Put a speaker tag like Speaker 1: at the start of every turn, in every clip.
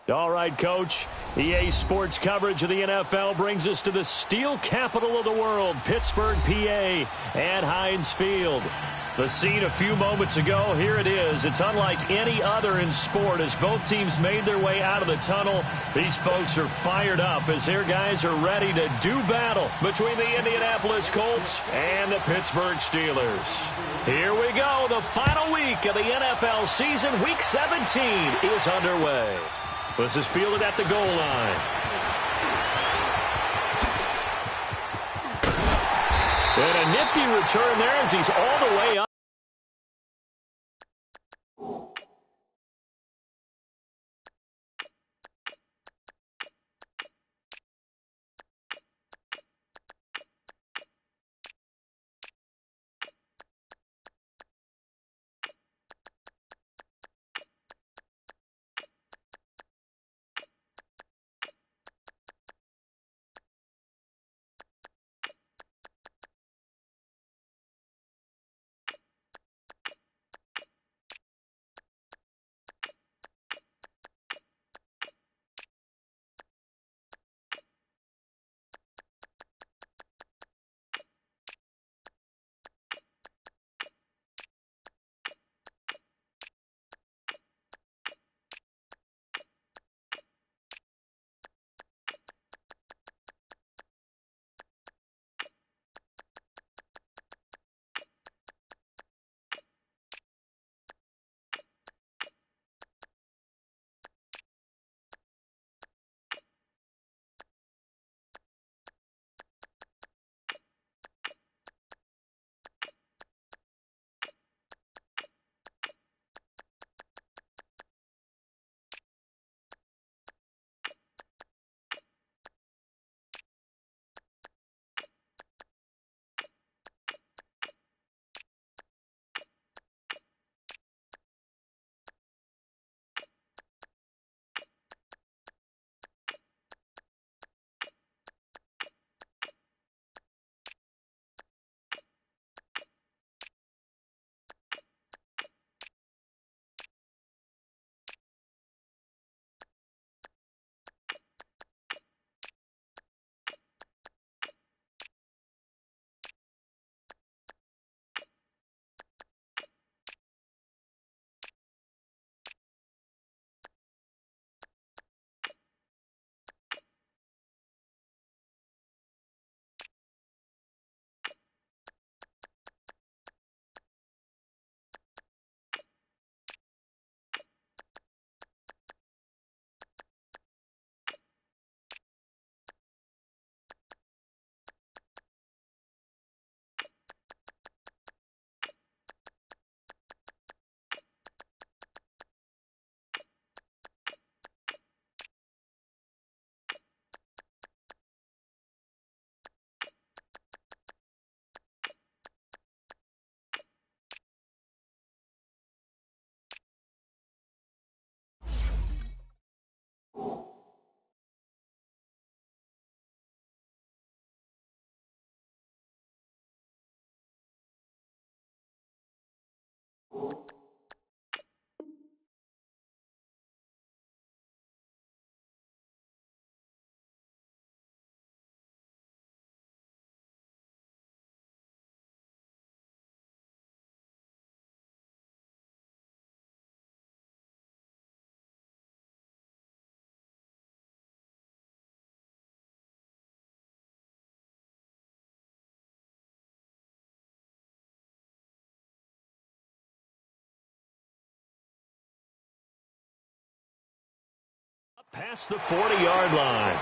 Speaker 1: All right, Coach. EA Sports coverage of the NFL brings us to the steel capital of the world, Pittsburgh, PA, at Heinz Field. The scene a few moments ago, here it is. It's unlike any other in sport as both teams made their way out of the tunnel. These folks are fired up as their guys are ready to do battle between the Indianapolis Colts and the Pittsburgh Steelers. Here we go. The final week of the NFL season, Week 17, is underway. This is fielded at the goal line. And a nifty return there as he's all the way up. Past the 40-yard line.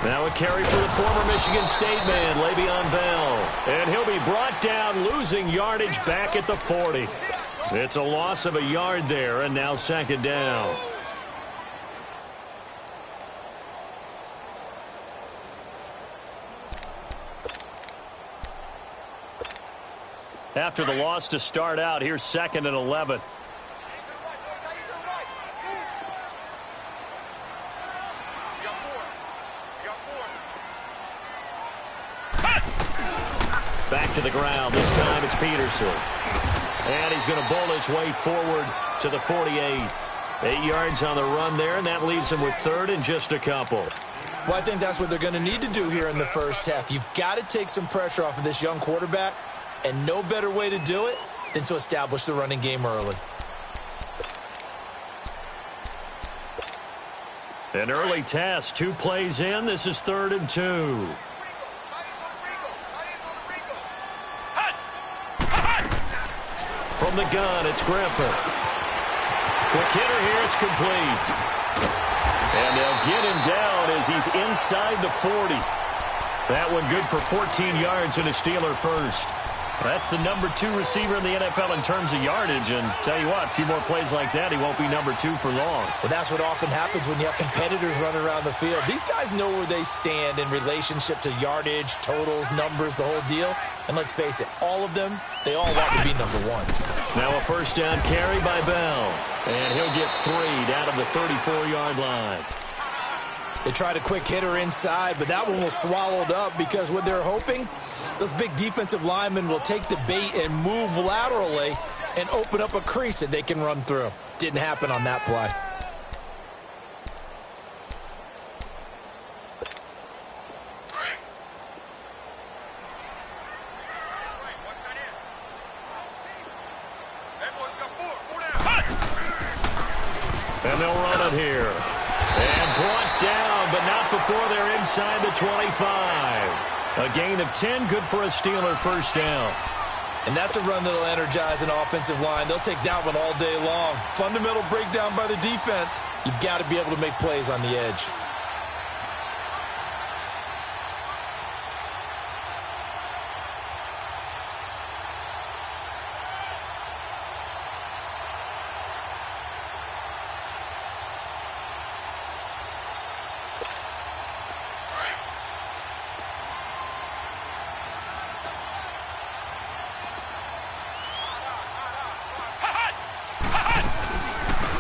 Speaker 1: Now a carry for the former Michigan State man, Le'Veon Bell. And he'll be brought down, losing yardage back at the 40. It's a loss of a yard there, and now second down. After the loss to start out, here's 2nd and 11. Back to the ground. This time it's Peterson. And he's going to bowl his way forward to the 48. 8 yards on the run there, and that leaves him with 3rd and just a couple.
Speaker 2: Well, I think that's what they're going to need to do here in the first half. You've got to take some pressure off of this young quarterback, and no better way to do it than to establish the running game early.
Speaker 1: An early test, 2 plays in. This is 3rd and 2. From the gun, it's Griffin. Quick hitter here, it's complete. And they'll get him down as he's inside the 40. That one good for 14 yards and a Steeler first. That's the number 2 receiver in the NFL in terms of yardage. And tell you what, a few more plays like that, he won't be number 2 for long.
Speaker 2: Well, that's what often happens when you have competitors running around the field. These guys know where they stand in relationship to yardage, totals, numbers, the whole deal. And let's face it, all of them, they all want to be number 1.
Speaker 1: Now a first down carry by Bell. And he'll get 3 down to the 34-yard line.
Speaker 2: They tried a quick hitter inside, but that one was swallowed up because what they're hoping, those big defensive linemen will take the bait and move laterally and open up a crease that they can run through. Didn't happen on that play.
Speaker 1: And they'll run it here. And brought down, but not before they're inside the 25. A gain of 10, good for a Steeler first down.
Speaker 2: And that's a run that'll energize an offensive line. They'll take that one all day long. Fundamental breakdown by the defense. You've got to be able to make plays on the edge.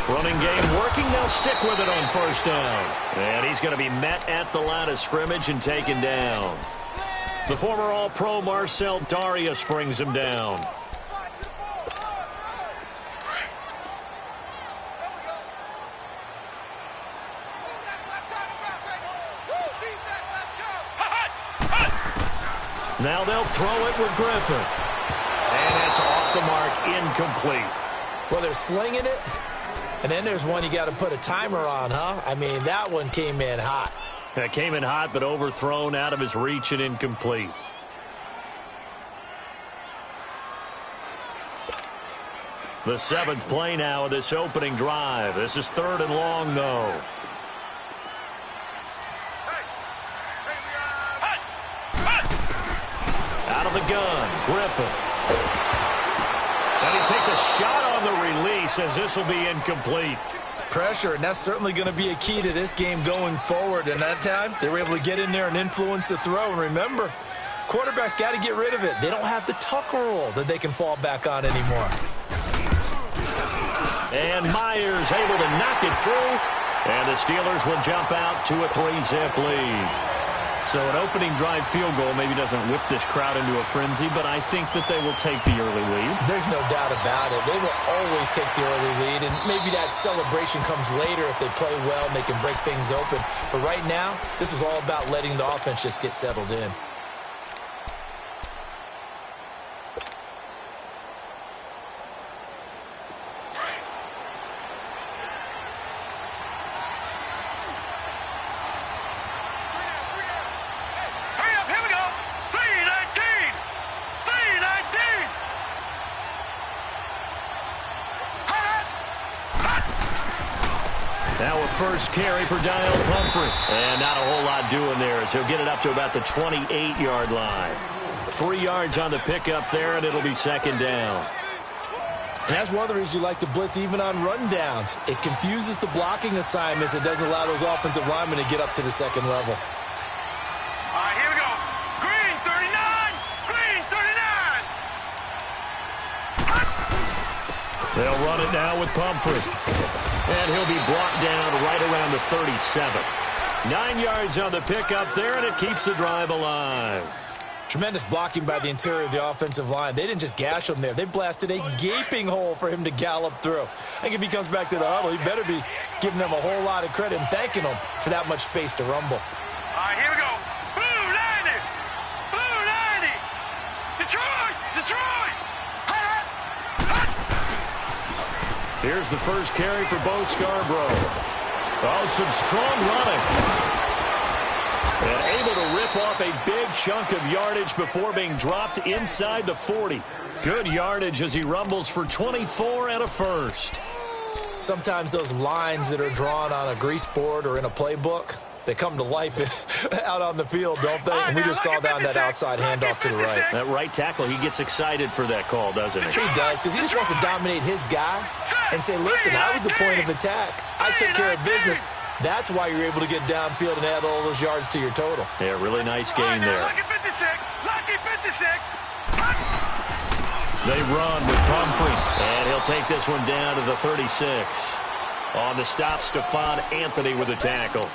Speaker 1: Running game working. They'll stick with it on first down. And he's going to be met at the line of scrimmage and taken down. The former All-Pro Marcel Darius brings him down. Now they'll throw it with Griffin. And that's off the mark, incomplete.
Speaker 2: Well, they're slinging it. And then there's one you got to put a timer on, huh? I mean, that one came in hot.
Speaker 1: That came in hot, but overthrown, out of his reach, and incomplete. The 7th play now of this opening drive. This is 3rd and long, though. Out of the gun, Griffin. And he takes a shot on the release as this will be incomplete.
Speaker 2: Pressure, and that's certainly going to be a key to this game going forward. And that time, they were able to get in there and influence the throw. And remember, quarterbacks got to get rid of it. They don't have the tuck rule that they can fall back on anymore.
Speaker 1: And Myers able to knock it through. And the Steelers will jump out to a 3-zip lead. So an opening drive field goal maybe doesn't whip this crowd into a frenzy, but I think that they will take the early lead.
Speaker 2: There's no doubt about it. They will always take the early lead, and maybe that celebration comes later if they play well and they can break things open. But right now, this is all about letting the offense just get settled in.
Speaker 1: Now a first carry for Dial Pumphrey. And not a whole lot doing there as he'll get it up to about the 28-yard line. 3 yards on the pickup there, and it'll be 2nd down.
Speaker 2: And that's one of the reasons you like to blitz even on rundowns. It confuses the blocking assignments. It doesn't allow those offensive linemen to get up to the second level.
Speaker 3: All right, here we go. Green 39! Green 39!
Speaker 1: They'll run it now with Pumphrey. And he'll be brought down right around the 37. 9 yards on the pickup there, and it keeps the drive alive.
Speaker 2: Tremendous blocking by the interior of the offensive line. They didn't just gash him there. They blasted a gaping hole for him to gallop through. I think if he comes back to the huddle, he better be giving them a whole lot of credit and thanking them for that much space to rumble.
Speaker 3: All right, here we go. Blue 90. Blue 90. Detroit. Detroit.
Speaker 1: Here's the first carry for Bo Scarborough. Oh, some strong running. And able to rip off a big chunk of yardage before being dropped inside the 40. Good yardage as he rumbles for 24 and a first.
Speaker 2: Sometimes those lines that are drawn on a grease board or in a playbook, they come to life out on the field, don't they? And we just saw that on that outside handoff to the right.
Speaker 1: That right tackle, he gets excited for that call, doesn't he?
Speaker 2: He does, because he just wants to dominate his guy and say, listen, I was the point of attack. I took care of business. That's why you're able to get downfield and add all those yards to your total.
Speaker 1: Yeah, really nice gain there.
Speaker 3: Lucky 56. Lucky 56.
Speaker 1: They run with Pumphrey, and he'll take this one down to the 36. On the stop, Stephon Anthony with a tackle.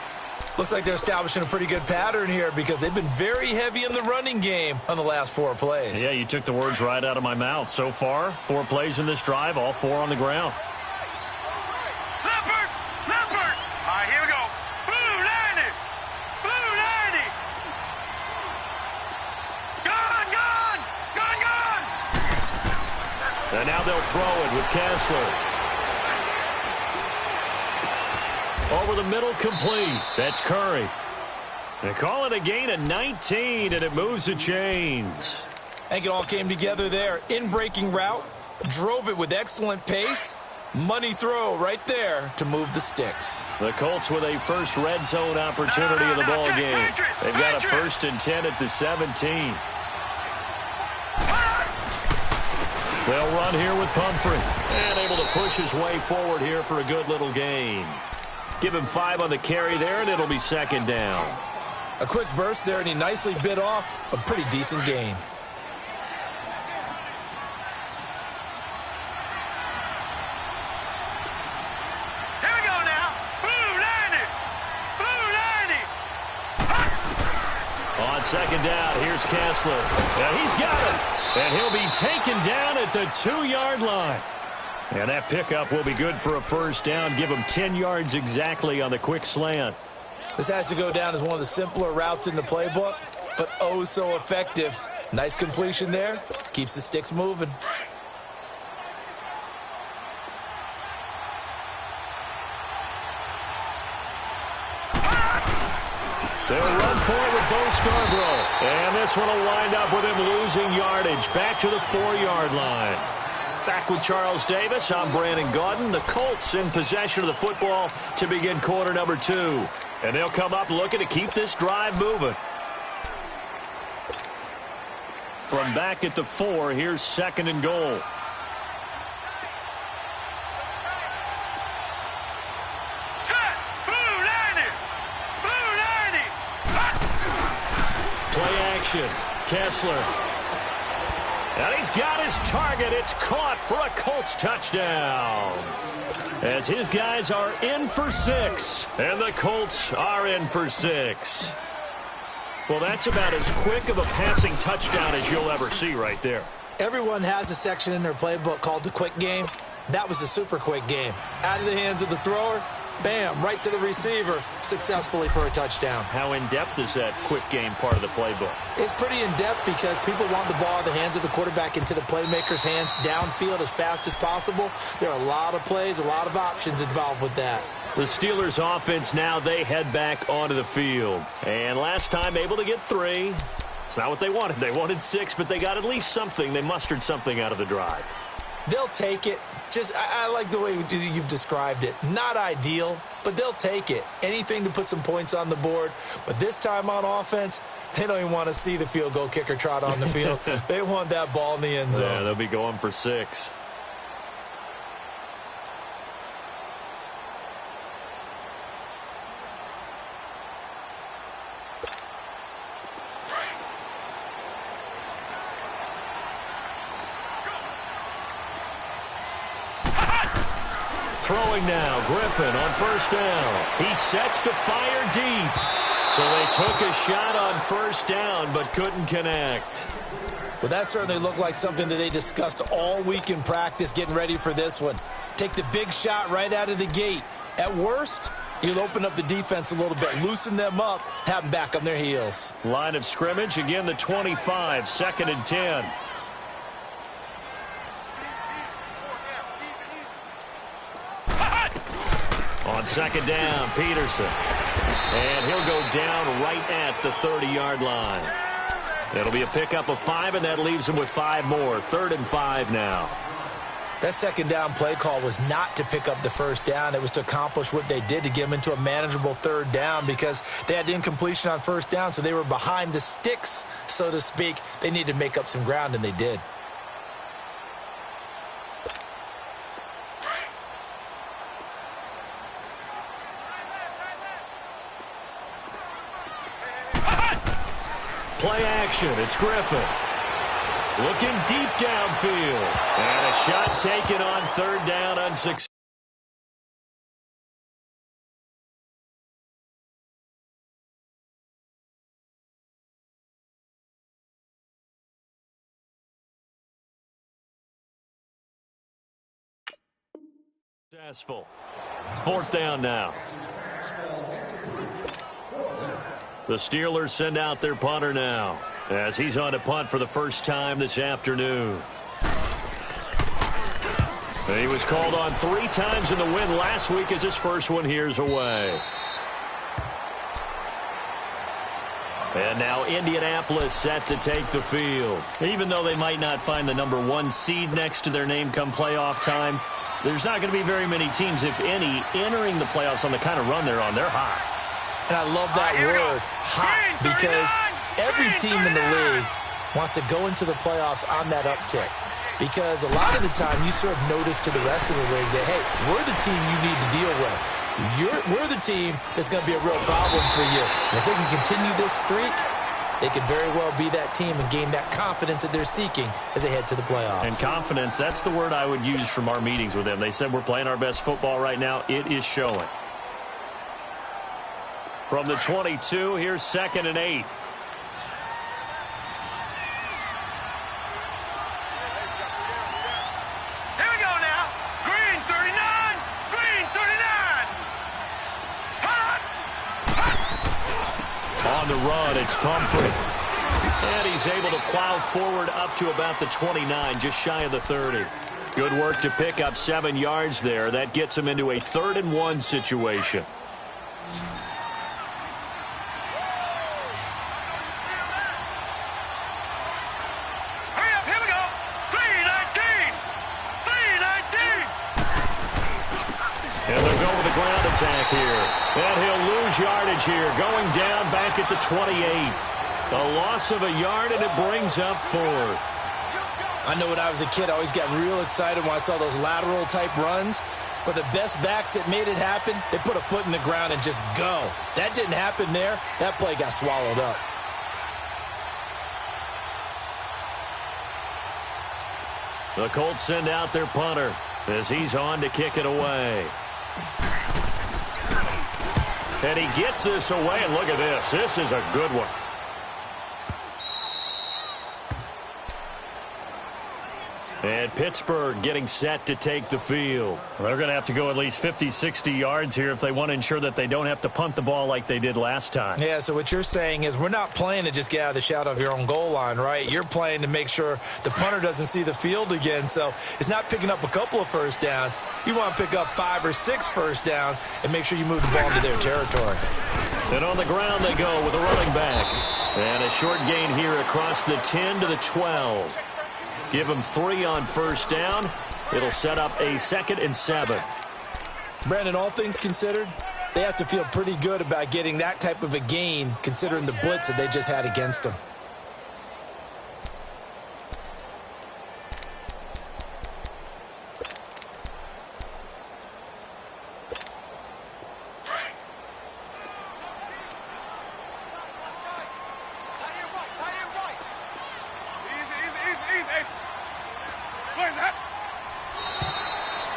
Speaker 2: Looks like they're establishing a pretty good pattern here because they've been very heavy in the running game on the last 4 plays.
Speaker 1: Yeah, you took the words right out of my mouth. So far, 4 plays in this drive, all 4 on the ground.
Speaker 3: Leopard. Leopard. All right, here we go. Blue 90. Blue 90. Gone, gone. Gone, gone.
Speaker 1: And now they'll throw it with Kessler. Over the middle, complete. That's Curry. They call it a gain of 19, and it moves the chains.
Speaker 2: I think it all came together there. In-breaking route, drove it with excellent pace. Money throw right there to move the sticks.
Speaker 1: The Colts with a first red zone opportunity of the ball game. They've got a 1st and 10 at the 17. They'll run here with Pumphrey. And able to push his way forward here for a good little gain. Give him 5 on the carry there, and it'll be 2nd down.
Speaker 2: A quick burst there, and he nicely bit off a pretty decent gain.
Speaker 3: Here we go now. Blue 90. Blue 90.
Speaker 1: On 2nd down, here's Kessler. And he's got it. And he'll be taken down at the 2-yard line. And that pickup will be good for a 1st down. Give him 10 yards exactly on the quick slant.
Speaker 2: This has to go down as one of the simpler routes in the playbook, but oh so effective. Nice completion there. Keeps the sticks moving.
Speaker 1: They'll run forward with Bo Scarborough. And this one will wind up with him losing yardage. Back to the 4-yard line. Back with Charles Davis, I'm Brandon Gaudin. The Colts in possession of the football to begin quarter number 2. And they'll come up looking to keep this drive moving. From back at the 4, here's 2nd and goal.
Speaker 3: Set. Blue 90. Blue 90.
Speaker 1: Play action. Kessler. And he's got his target. It's caught for a Colts touchdown. As his guys are in for 6. And the Colts are in for 6. Well, that's about as quick of a passing touchdown as you'll ever see right there.
Speaker 2: Everyone has a section in their playbook called the quick game. That was a super quick game. Out of the hands of the thrower, bam, right to the receiver, successfully for a touchdown.
Speaker 1: How in-depth is that quick game part of the playbook?
Speaker 2: It's pretty in-depth because people want the ball in the hands of the quarterback into the playmaker's hands downfield as fast as possible. There are a lot of plays, a lot of options involved with that.
Speaker 1: The Steelers offense now, they head back onto the field. And last time able to get 3. It's not what they wanted. They wanted 6, but they got at least something. They mustered something out of the drive.
Speaker 2: They'll take it. I like the way you've described it. Not ideal, but they'll take it. Anything to put some points on the board. But this time on offense, they don't even want to see the field goal kicker trot on the field. They want that ball in the end zone.
Speaker 1: Yeah, they'll be going for 6. Throwing now, Griffin on first down. He sets to fire deep. So they took a shot on first down but couldn't connect.
Speaker 2: Well, that certainly looked like something that they discussed all week in practice getting ready for this one. Take the big shot right out of the gate. At worst, you'll open up the defense a little bit, loosen them up, have them back on their heels.
Speaker 1: Line of scrimmage, again the 25, 2nd and 10. On 2nd down, Peterson. And he'll go down right at the 30-yard line. It'll be a pickup of 5, and that leaves him with 5 more. 3rd and 5 now.
Speaker 2: That 2nd down play call was not to pick up the first down. It was to accomplish what they did, to get them into a manageable 3rd down, because they had incompletion on first down, so they were behind the sticks, so to speak. They needed to make up some ground, and they did.
Speaker 1: Play action, it's Griffin. Looking deep downfield. And a shot taken on 3rd down, unsuccessful. Successful. 4th down now. The Steelers send out their punter now, as he's on to punt for the first time this afternoon. He was called on 3 times in the win last week, as his first one here's away. And now Indianapolis set to take the field. Even though they might not find the number 1 seed next to their name come playoff time, there's not going to be very many teams, if any, entering the playoffs on the kind of run they're on. They're hot.
Speaker 2: And I love that word, hot, because every team in the league wants to go into the playoffs on that uptick. Because a lot of the time you serve notice to the rest of the league that, hey, we're the team you need to deal with. We're the team that's going to be a real problem for you. And if they can continue this streak, they could very well be that team and gain that confidence that they're seeking as they head to the playoffs. And
Speaker 1: confidence, that's the word I would use from our meetings with them. They said we're playing our best football right now. It is showing. From the 22, here's 2nd and 8.
Speaker 3: Here we go now. Green 39. Green 39.
Speaker 1: On the run, it's Pumphrey. And he's able to plow forward up to about the 29, just shy of the 30. Good work to pick up 7 yards there. That gets him into a 3rd and 1 situation. Attack here, and he'll lose yardage here, going down back at the 28. A loss of a yard, and it brings up 4th.
Speaker 2: I know when I was a kid, I always got real excited when I saw those lateral type runs. But the best backs that made it happen, they put a foot in the ground and just go. That didn't happen there. That play got swallowed up.
Speaker 1: The Colts send out their punter as he's on to kick it away. And he gets this away, and look at this. This is a good one. And Pittsburgh getting set to take the field. They're going to have to go at least 50, 60 yards here if they want to ensure that they don't have to punt the ball like they did last time.
Speaker 2: Yeah, so what you're saying is we're not playing to just get out of the shadow of your own goal line, right? You're playing to make sure the punter doesn't see the field again. So it's not picking up a couple of first downs. You want to pick up 5 or 6 first downs and make sure you move the ball into their territory.
Speaker 1: And on the ground they go with a running back. And a short gain here across the 10 to the 12. Give them 3 on first down. It'll set up a 2nd and 7.
Speaker 2: Brandon, all things considered, they have to feel pretty good about getting that type of a gain considering the blitz that they just had against them.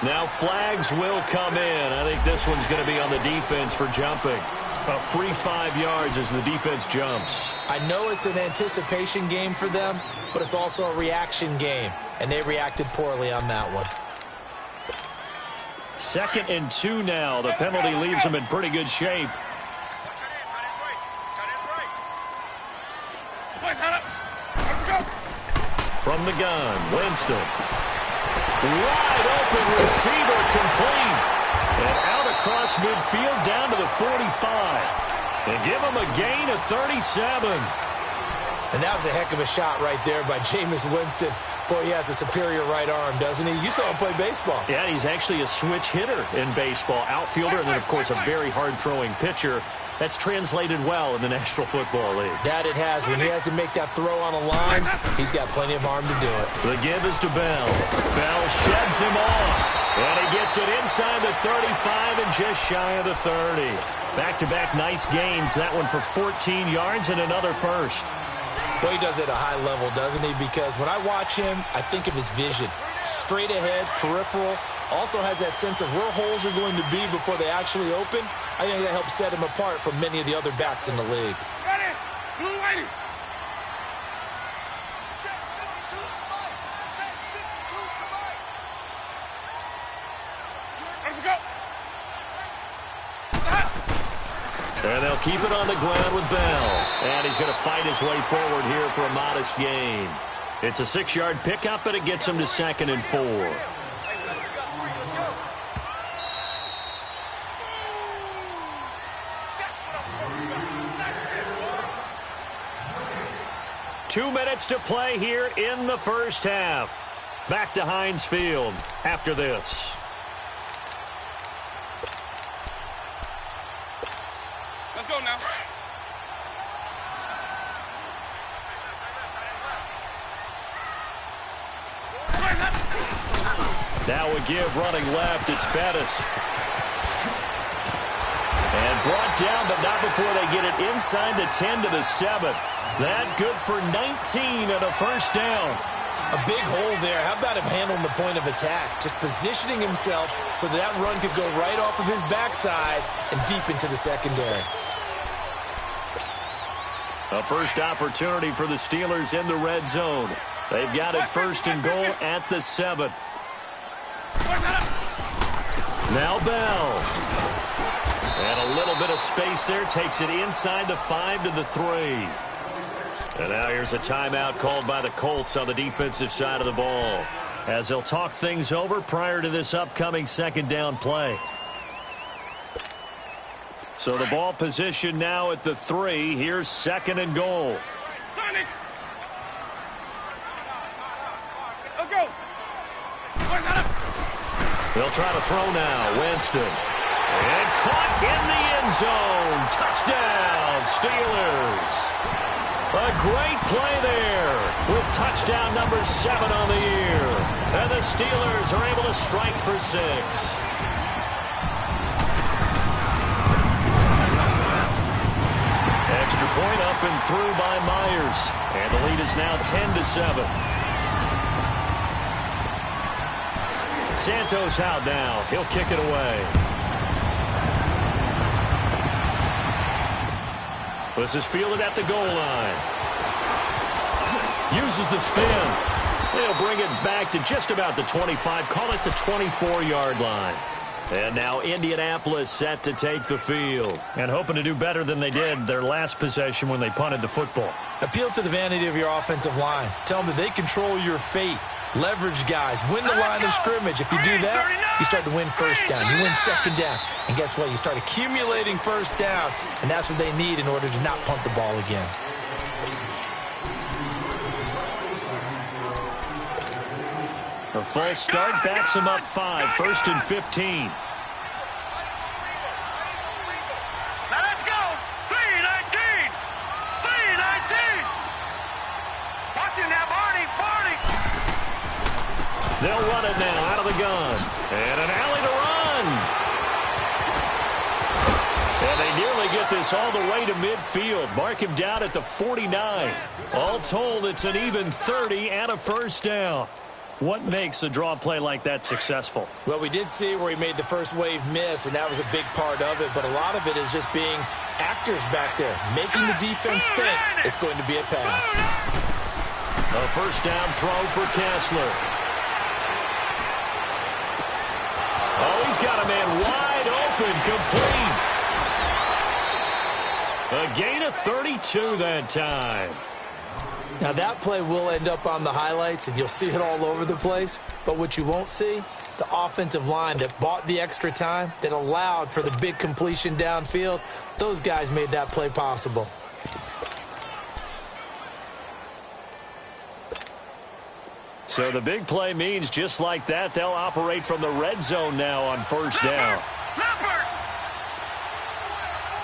Speaker 1: Now flags will come in. I think this one's going to be on the defense for jumping. A free 5 yards as the defense jumps.
Speaker 2: I know it's an anticipation game for them, but it's also a reaction game, and they reacted poorly on that one.
Speaker 1: 2nd and 2 now. The penalty leaves them in pretty good shape. From the gun, Winston. Wide open receiver complete. And out across midfield down to the 45. And give him a gain of 37.
Speaker 2: And that was a heck of a shot right there by Jameis Winston. Boy, he has a superior right arm, doesn't he? You saw him play baseball.
Speaker 1: Yeah, he's actually a switch hitter in baseball. Outfielder and then, of course, a very hard-throwing pitcher. That's translated well in the National Football League.
Speaker 2: That it has. When he has to make that throw on a line, he's got plenty of arm to do it.
Speaker 1: The give is to Bell. Bell sheds him off. And he gets it inside the 35 and just shy of the 30. Back-to-back nice gains. That one for 14 yards and another first.
Speaker 2: Boy, he does it at a high level, doesn't he? Because when I watch him, I think of his vision. Straight ahead, peripheral. Also has that sense of where holes are going to be before they actually open. I think that helps set him apart from many of the other backs in the league.
Speaker 3: Ready? Blue lady.
Speaker 1: And they'll keep it on the ground with Bell. And he's going to fight his way forward here for a modest gain. It's a 6-yard pickup, and it gets him to 2nd and 4. Two minutes to play here in the first half. Back to Heinz Field after this.
Speaker 3: Let's go now.
Speaker 1: Now we give running left. It's Bettis. And brought down, but not before they get it inside the 10 to the 7. That good for 19 and a first down.
Speaker 2: A big hole there. How about him handling the point of attack? Just positioning himself so that run could go right off of his backside and deep into the secondary.
Speaker 1: A first opportunity for the Steelers in the red zone. They've got it 1st and goal at the 7. Now Bell. And a little bit of space there. Takes it inside the 5 to the 3. And now here's a timeout called by the Colts on the defensive side of the ball, as they'll talk things over prior to this upcoming 2nd down play. So the ball position now at the 3. Here's 2nd and goal.
Speaker 3: Let's go.
Speaker 1: They'll try to throw now. Winston. And caught in the end zone. Touchdown, Steelers. A great play there with touchdown number 7 on the year. And the Steelers are able to strike for 6. Extra point up and through by Myers. And the lead is now 10 to 7. Santos out now. He'll kick it away. This is fielded at the goal line. Uses the spin. They'll bring it back to just about the 25. Call it the 24-yard line. And now Indianapolis set to take the field. And hoping to do better than they did their last possession when they punted the football.
Speaker 2: Appeal to the vanity of your offensive line. Tell them that they control your fate. Leverage guys. Win the line of scrimmage. If you do that, you start to win first down. You win 2nd down. And guess what? You start accumulating first downs. And that's what they need in order to not punt the ball again.
Speaker 1: A false start backs them up 5. 1st and 15.
Speaker 3: Now let's go. 3-19. 3-19. Watch it now, Barney.
Speaker 1: They'll run it now out of the gun. And an alley to run. And they nearly get this all the way to midfield. Mark him down at the 49. All told, it's an even 30 and a first down. What makes a draw play like that successful?
Speaker 2: Well, we did see where he made the first wave miss, and that was a big part of it. But a lot of it is just being actors back there, making the defense think it's going to be a pass.
Speaker 1: A first down throw for Kessler. Oh, he's got a man wide open, complete. A gain of 32 that time.
Speaker 2: Now, that play will end up on the highlights, and you'll see it all over the place. But what you won't see, the offensive line that bought the extra time, that allowed for the big completion downfield, those guys made that play possible.
Speaker 1: So the big play means just like that, they'll operate from the red zone now on first down.
Speaker 3: Leopard!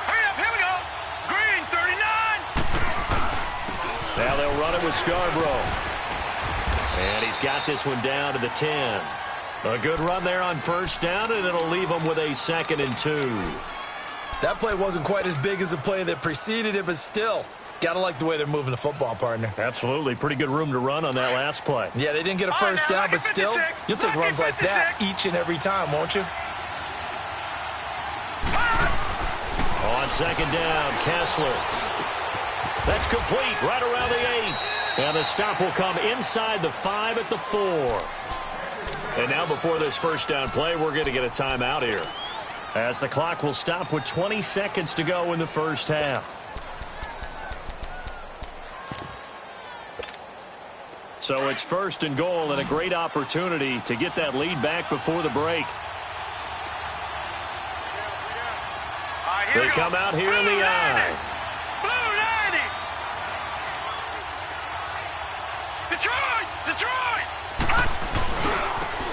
Speaker 3: Hurry up, here we go! Green, 39!
Speaker 1: Now they'll run it with Scarborough. And he's got this one down to the 10. A good run there on first down, and it'll leave them with a 2nd and 2.
Speaker 2: That play wasn't quite as big as the play that preceded it, but still, gotta like the way they're moving the football, partner.
Speaker 1: Absolutely. Pretty good room to run on that last play.
Speaker 2: Yeah, they didn't get a first down, but still, you'll take runs like that each and every time, won't you?
Speaker 1: On second down, Kessler. That's complete right around the 8. And the stop will come inside the 5 at the 4. And now before this first down play, we're going to get a timeout here, as the clock will stop with 20 seconds to go in the first half. So it's 1st and goal, and a great opportunity to get that lead back before the break. They come out here in the I.
Speaker 3: Blue 90! Detroit! Detroit!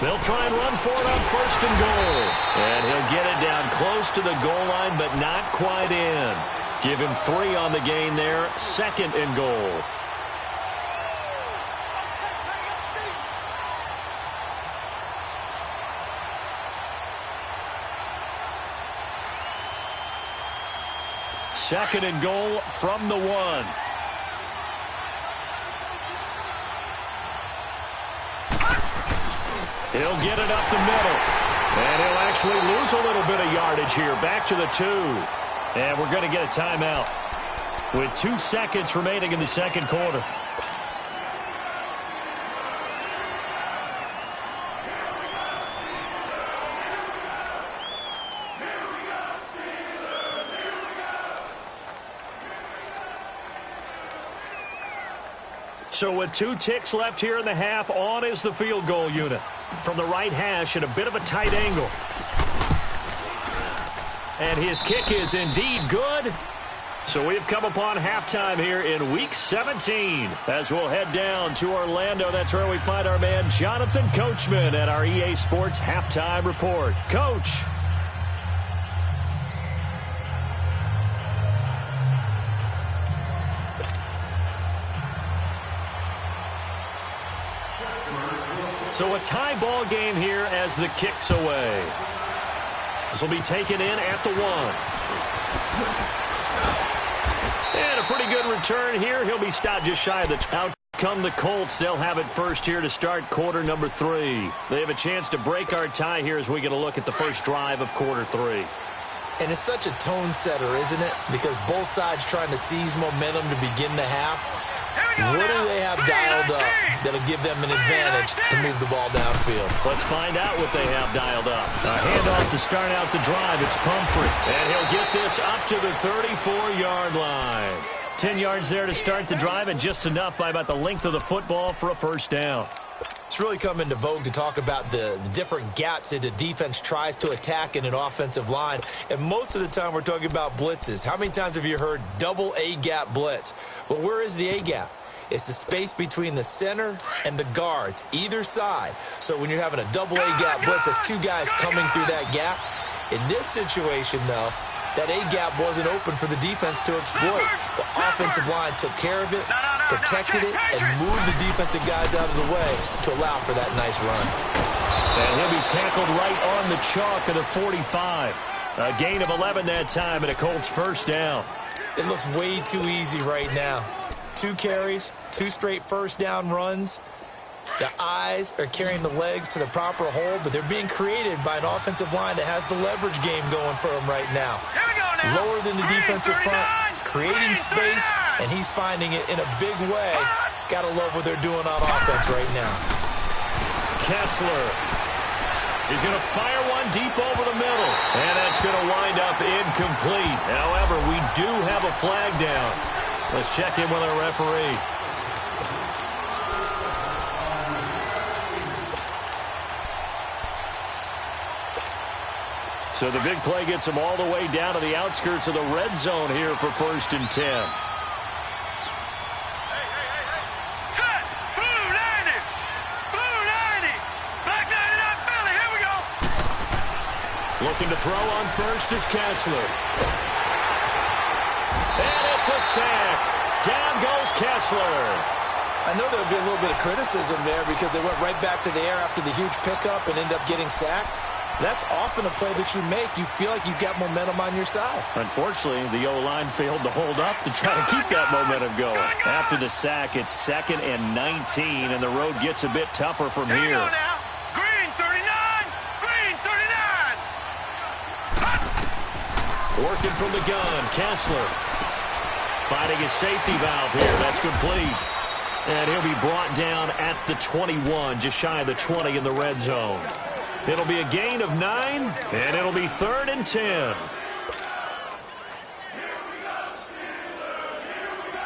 Speaker 1: They'll try and run for it on 1st and goal. And he'll get it down close to the goal line, but not quite in. Give him 3 on the gain there, 2nd and goal. Second and goal from the 1. He'll get it up the middle. And he'll actually lose a little bit of yardage here. Back to the 2. And we're going to get a timeout with 2 seconds remaining in the second quarter. So with 2 ticks left here in the half, on is the field goal unit. From the right hash at a bit of a tight angle. And his kick is indeed good. So we've come upon halftime here in Week 17. As we'll head down to Orlando, that's where we find our man Jonathan Coachman at our EA Sports Halftime Report. Coach. So a tie ball game here as the kick's away. This will be taken in at the 1. And a pretty good return here. He'll be stopped just shy of the... Out come the Colts. They'll have it first here to start quarter number 3. They have a chance to break our tie here as we get a look at the first drive of quarter 3.
Speaker 2: And it's such a tone setter, isn't it? Because both sides trying to seize momentum to begin the half. What do they have dialed up that'll give them an advantage to move the ball downfield?
Speaker 1: Let's find out what they have dialed up. A handoff to start out the drive. It's Pumphrey. And he'll get this up to the 34-yard line. 10 yards there to start the drive, and just enough by about the length of the football for a first down.
Speaker 2: It's really come into vogue to talk about the different gaps that the defense tries to attack in an offensive line. And most of the time we're talking about blitzes. How many times have you heard double A-gap blitz? Well, where is the A-gap? It's the space between the center and the guards, either side. So when you're having a double A-gap blitz, that's 2 guys coming through that gap. In this situation, though, that A-gap wasn't open for the defense to exploit. The offensive line took care of it, protected it, and moved the defensive guys out of the way to allow for that nice run.
Speaker 1: And he'll be tackled right on the chalk of the 45. A gain of 11 that time, and a Colts first down.
Speaker 2: It looks way too easy right now. 2 carries, 2 straight first down runs. The eyes are carrying the legs to the proper hole, but they're being created by an offensive line that has the leverage game going for them right now.
Speaker 3: Here we go now.
Speaker 2: Lower than the defensive front, creating space, and he's finding it in a big way. Gotta love what they're doing on offense right now.
Speaker 1: Kessler. He's going to fire one deep over the middle, and that's going to wind up incomplete. However, we do have a flag down. Let's check in with our referee. So the big play gets him all the way down to the outskirts of the red zone here for 1st and 10.
Speaker 3: Set. Blue 90. Blue 90. Black 99 Philly. Here we go.
Speaker 1: Looking to throw on first is Kessler. And it's a sack. Down goes Kessler.
Speaker 2: I know there'll be a little bit of criticism there because they went right back to the air after the huge pickup and ended up getting sacked. That's often a play that you make. You feel like you've got momentum on your side.
Speaker 1: Unfortunately, the O-line failed to hold up to try to keep that momentum going. After the sack, it's 2nd and 19, and the road gets a bit tougher from here.
Speaker 3: Here we go now. Green 39. Green 39.
Speaker 1: Working from the gun, Kessler. Finding his safety valve here. That's complete. And he'll be brought down at the 21, just shy of the 20 in the red zone. It'll be a gain of 9, and it'll be 3rd and 10.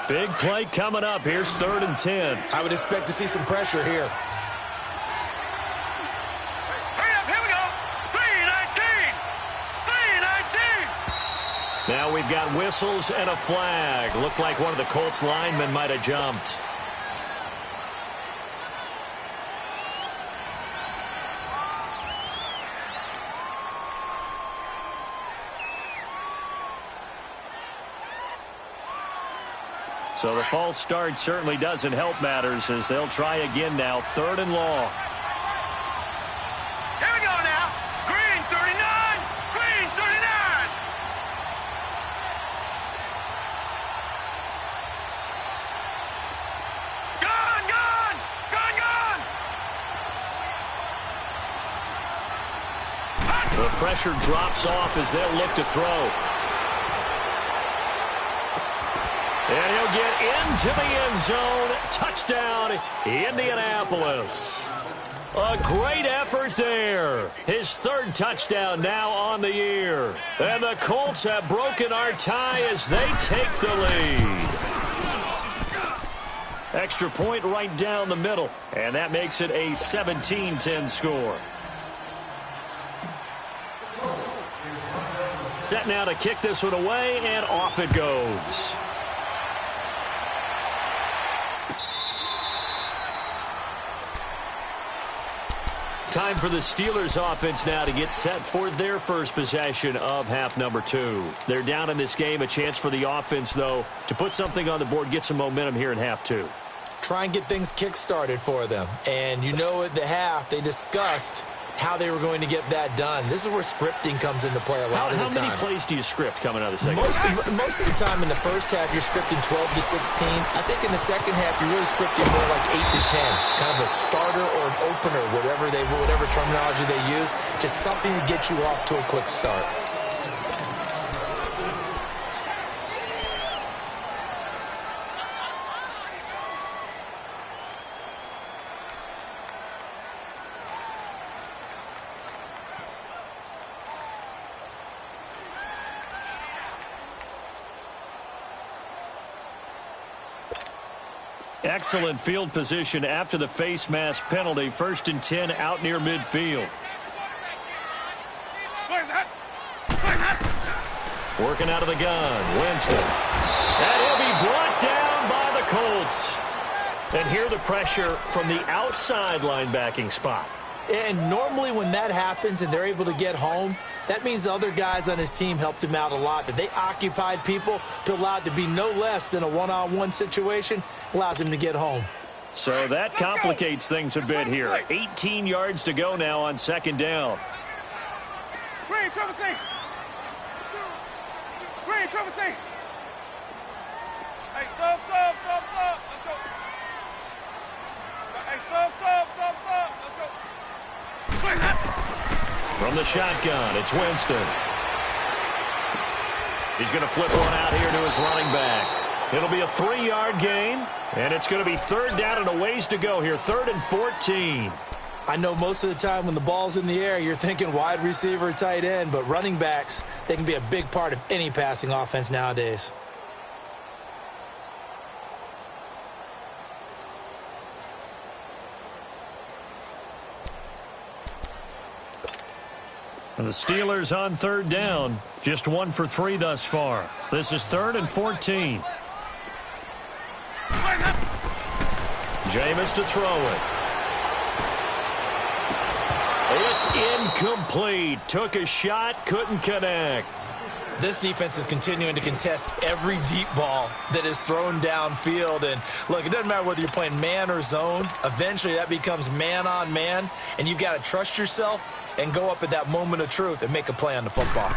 Speaker 1: Big play coming up. Here's 3rd and 10.
Speaker 2: I would expect to see some pressure here.
Speaker 3: Hurry up. Here we go. 319. 319.
Speaker 1: Now we've got whistles and a flag. Looked like one of the Colts linemen might have jumped. So the false start certainly doesn't help matters as they'll try again now. 3rd and long.
Speaker 3: Here we go now. Green 39. Green 39. Gone, gone. Gone, gone.
Speaker 1: The pressure drops off as they'll look to throw. And he'll get into the end zone. Touchdown, Indianapolis. A great effort there. His 3rd touchdown now on the year. And the Colts have broken our tie as they take the lead. Extra point right down the middle. And that makes it a 17-10 score. Set now to kick this one away, and off it goes. Time for the Steelers offense now to get set for their first possession of half number 2. They're down in this game. A chance for the offense, though, to put something on the board, get some momentum here in half 2.
Speaker 2: Try and get things kick-started for them. And you know at the half, they discussed how they were going to get that done. This is where scripting comes into play a lot of the time.
Speaker 1: How many plays do you script coming out of the second
Speaker 2: Most of the time in the first half, you're scripting 12 to 16. I think in the second half, you're really scripting more like 8 to 10. Kind of a starter or an opener, whatever terminology they use. Just something to get you off to a quick start.
Speaker 1: Excellent field position after the face mask penalty. 1st and 10 out near midfield. Working out of the gun, Winston. And he'll be brought down by the Colts. And here the pressure from the outside linebacking spot.
Speaker 2: And normally when that happens and they're able to get home, that means the other guys on his team helped him out a lot. That they occupied people to allow it to be no less than a one-on-one situation, allows him to get home.
Speaker 1: So that complicates things a bit here. 18 yards to go now on 2nd down.
Speaker 3: Green, triple C. Green, triple C. Hey, sub. Let's go. Hey, sub. Let's go.
Speaker 1: From the shotgun, it's Winston. He's going to flip one out here to his running back. It'll be a 3-yard gain, and it's going to be third down and a ways to go here, 3rd and 14.
Speaker 2: I know most of the time when the ball's in the air, you're thinking wide receiver, tight end, but running backs, they can be a big part of any passing offense nowadays.
Speaker 1: And the Steelers on third down, just 1 for 3 thus far. This is 3rd and 14. Jameis to throw it. It's incomplete. Took a shot, couldn't connect.
Speaker 2: This defense is continuing to contest every deep ball that is thrown downfield. And, look, it doesn't matter whether you're playing man or zone. Eventually, that becomes man-on-man, and you've got to trust yourself and go up at that moment of truth and make a play on the football.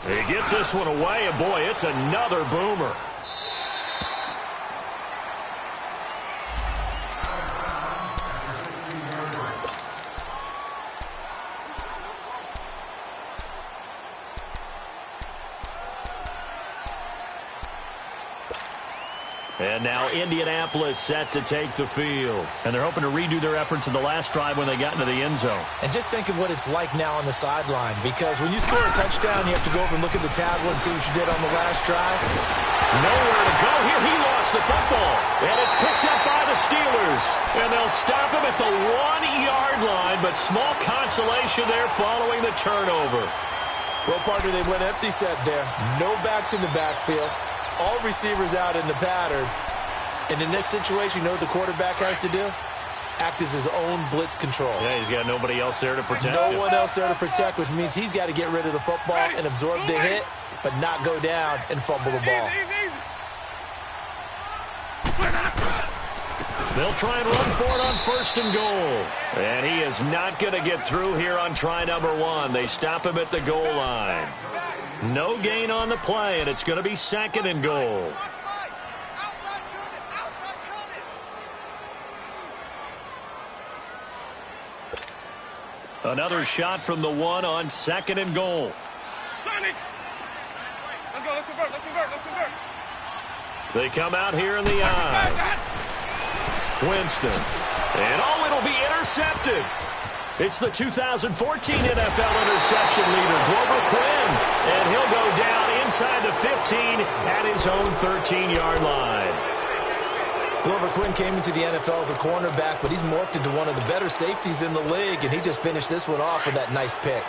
Speaker 1: He gets this one away, and, boy, it's another boomer. And now Indianapolis set to take the field. And they're hoping to redo their efforts in the last drive when they got into the end zone.
Speaker 2: And just think of what it's like now on the sideline, because when you score a touchdown, you have to go over and look at the tablet and see what you did on the last drive.
Speaker 1: Nowhere to go here. He lost the football. And it's picked up by the Steelers. And they'll stop him at the 1-yard line, but small consolation there following the turnover.
Speaker 2: Well, partner, they went empty set there. No backs in the backfield. All receivers out in the pattern. And in this situation, you know what the quarterback has to do? Act as his own blitz control.
Speaker 1: Yeah, he's got nobody else there to protect
Speaker 2: No
Speaker 1: him.
Speaker 2: one else there to protect, which means he's got to get rid of the football and absorb the hit, but not go down and fumble the ball.
Speaker 1: They'll try and run for it on 1st and goal. And he is not going to get through here on try number 1. They stop him at the goal line. No gain on the play, and it's going to be 2nd and goal. Another shot from the 1 on 2nd and goal.
Speaker 3: Let's convert.
Speaker 1: They come out here in the eye. Winston. And it'll be intercepted. It's the 2014 NFL interception leader, Glover Quinn. And he'll go down inside the 15 at his own 13-yard line.
Speaker 2: Glover Quinn came into the NFL as a cornerback, but he's morphed into one of the better safeties in the league, and he just finished this one off with that nice pick.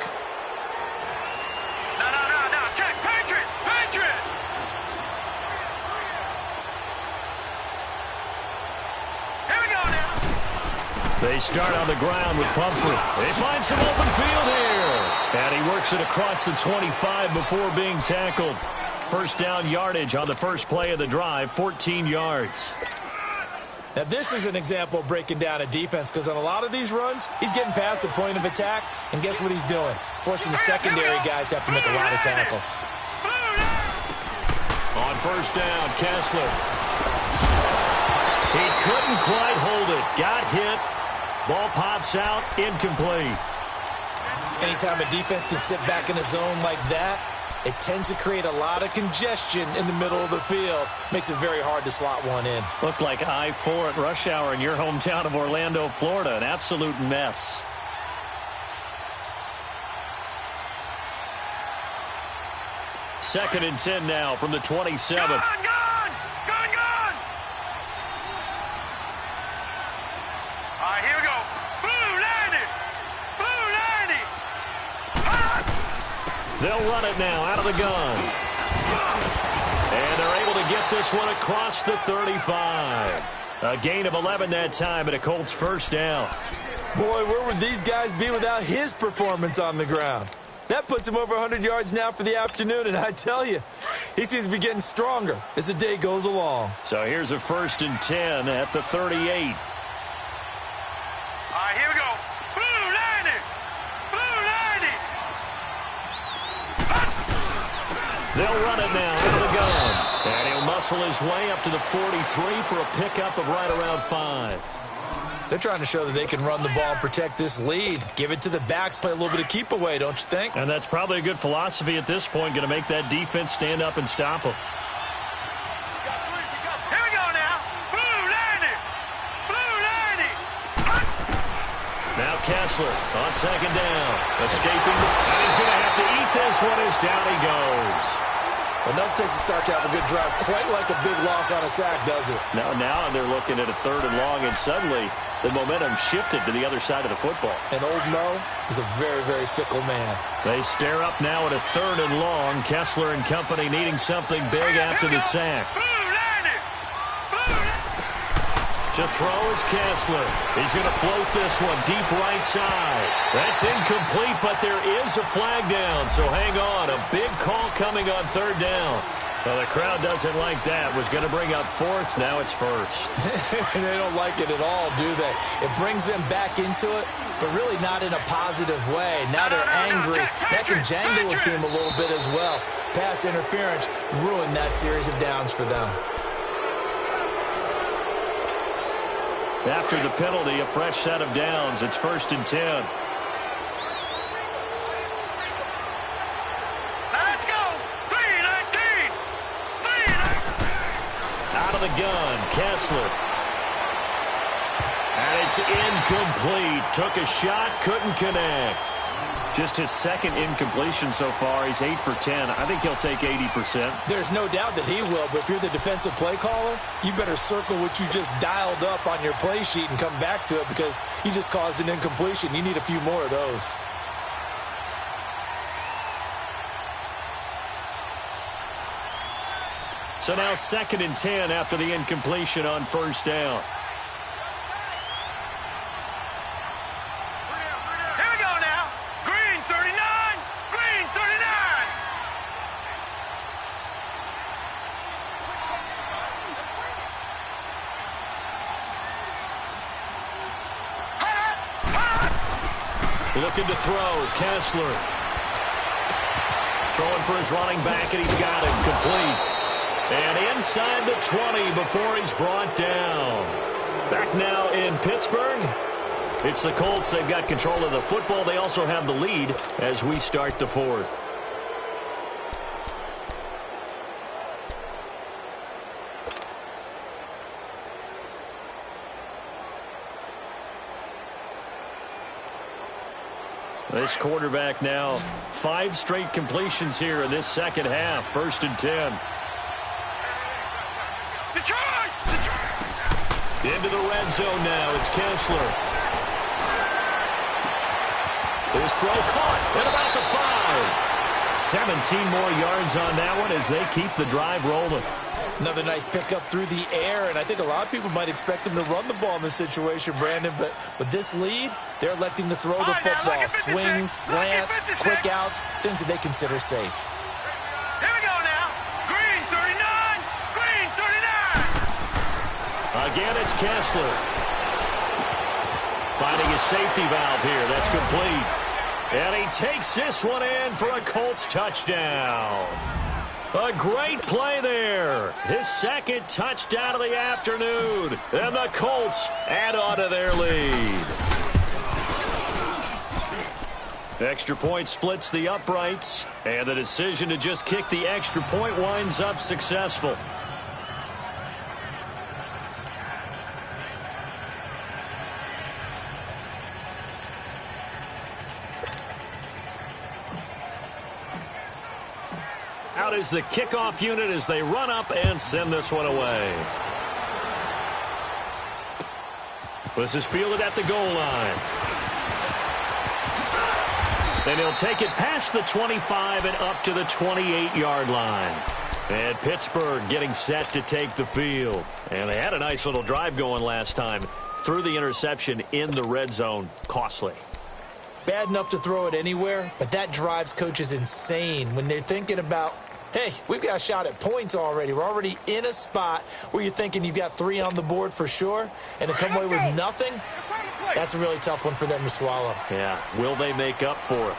Speaker 3: No. Check. Patriot. Here we go now.
Speaker 1: They start on the ground with Pumphrey. They find some open field here. And he works it across the 25 before being tackled. First down yardage on the first play of the drive, 14 yards.
Speaker 2: Now, this is an example of breaking down a defense, because on a lot of these runs, he's getting past the point of attack, and guess what he's doing? Forcing the secondary guys to have to make a lot of tackles.
Speaker 1: On first down, Kessler. He couldn't quite hold it. Got hit. Ball pops out, incomplete.
Speaker 2: Anytime a defense can sit back in a zone like that, it tends to create a lot of congestion in the middle of the field. Makes it very hard to slot one in.
Speaker 1: Looked like I-4 at rush hour in your hometown of Orlando, Florida. An absolute mess. Second and 10 now from the 27.
Speaker 3: Gone! All right, here we go. Blue 90.
Speaker 1: They'll run it now out of the gun. And they're able to get this one across the 35. A gain of 11 that time, and a Colts first down.
Speaker 2: Boy, where would these guys be without his performance on the ground? That puts him over 100 yards now for the afternoon, and I tell you, he seems to be getting stronger as the day goes along.
Speaker 1: So here's a first and 10 at the 38.
Speaker 3: All right, here we go. Blue 90.
Speaker 1: They'll run it now out of the gun. And he'll muscle wrestle his way up to the 43 for a pickup of right around 5.
Speaker 2: They're trying to show that they can run the ball and protect this lead. Give it to the backs, play a little bit of keep away, don't you think?
Speaker 1: And that's probably a good philosophy at this point, going to make that defense stand up and stop them.
Speaker 3: Here we go now. Blue landing. Blue landing.
Speaker 1: Now Kessler on second down. Escaping. And he's going to have to eat this one as down he goes.
Speaker 2: Enough takes a start to have a good drive. Quite like a big loss on a sack, does it?
Speaker 1: Now they're looking at a 3rd and long, and suddenly the momentum shifted to the other side of the football.
Speaker 2: And old Mo is a very, very fickle man.
Speaker 1: They stare up now at a 3rd and long. Kessler and company needing something big after the sack. To throw is Kessler. He's going to float this one deep right side. That's incomplete, but there is a flag down, so hang on. A big call coming on 3rd down. Well, the crowd doesn't like that. Was going to bring up 4th. Now it's 1st.
Speaker 2: They don't like it at all, do they? It brings them back into it, but really not in a positive way. Now they're angry. That can jangle a team a little bit as well. Pass interference ruined that series of downs for them.
Speaker 1: After the penalty, a fresh set of downs. It's 1st and 10.
Speaker 3: Let's go. 3-19. 3-19.
Speaker 1: Out of the gun, Kessler. And it's incomplete. Took a shot, couldn't connect. Just his 2nd incompletion so far. He's 8 for 10. I think he'll take 80%.
Speaker 2: There's no doubt that he will, but if you're the defensive play caller, you better circle what you just dialed up on your play sheet and come back to it because you just caused an incompletion. You need a few more of those.
Speaker 1: So now 2nd and 10 after the incompletion on 1st down. Looking to throw, Kessler. Throwing for his running back, and he's got it complete. And inside the 20 before he's brought down. Back now in Pittsburgh. It's the Colts. They've got control of the football. They also have the lead as we start the 4th. This quarterback now 5 straight completions here in this second half. 1st and 10.
Speaker 3: Detroit!
Speaker 1: Into the red zone now. It's Kessler. His throw caught at about the 5. 17 more yards on that one as they keep the drive rolling.
Speaker 2: Another nice pickup through the air, and I think a lot of people might expect him to run the ball in this situation, Brandon, but with this lead, they're electing to throw the football. Swings, slants, quick outs, things that they consider safe.
Speaker 3: Here we go now. Green 39. Green 39.
Speaker 1: Again, it's Kessler. Finding a safety valve here. That's complete. And he takes this one in for a Colts touchdown. A great play there. His 2nd touchdown of the afternoon. And the Colts add on to their lead. Extra point splits the uprights. And the decision to just kick the extra point winds up successful. Out is the kickoff unit as they run up and send this one away. This is fielded at the goal line. And he'll take it past the 25 and up to the 28-yard line. And Pittsburgh getting set to take the field. And they had a nice little drive going last time. Threw the interception in the red zone. Costly.
Speaker 2: Bad enough to throw it anywhere, but that drives coaches insane when they're thinking about, hey, we've got a shot at points already. We're already in a spot where you're thinking you've got 3 on the board for sure, and to come away with nothing, that's a really tough one for them to swallow.
Speaker 1: Yeah, will they make up for it?